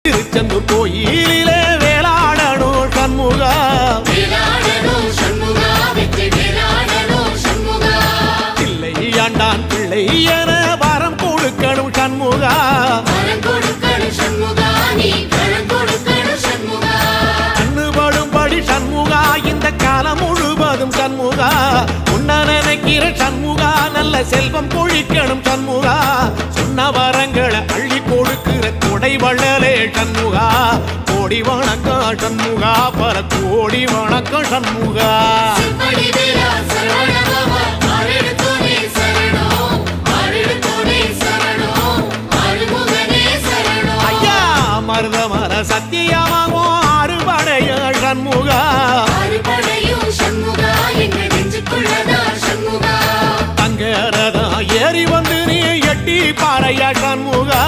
திருச்செந்தூர் கோயிலிலே வேளாடணும் சண்முகா, பிள்ளை ஆண்டான் பிள்ளை என வரம் கொடுக்கணும் சண்முகா, கண்ணுபடும்படி சண்முகா இந்த காலம் முழுவதும் சண்முகா, உன்ன நினைக்கிற சண்முகா நல்ல செல்வம் பொழிக்கணும் சண்முகா, சொன்ன வரங்களை அள்ளி கொடுக்கிற கொடை வள்ளலே சண்முகா, கோடி வணக்கம் சண்முகா, பல கோடி வணக்கம் சண்முகா. ஐயா மருதமர சத்தியமாகும் அறுபடைய சண்முகா, தங்கரதா ஏறி வந்து நீ எட்டி பாறையா சண்முகா.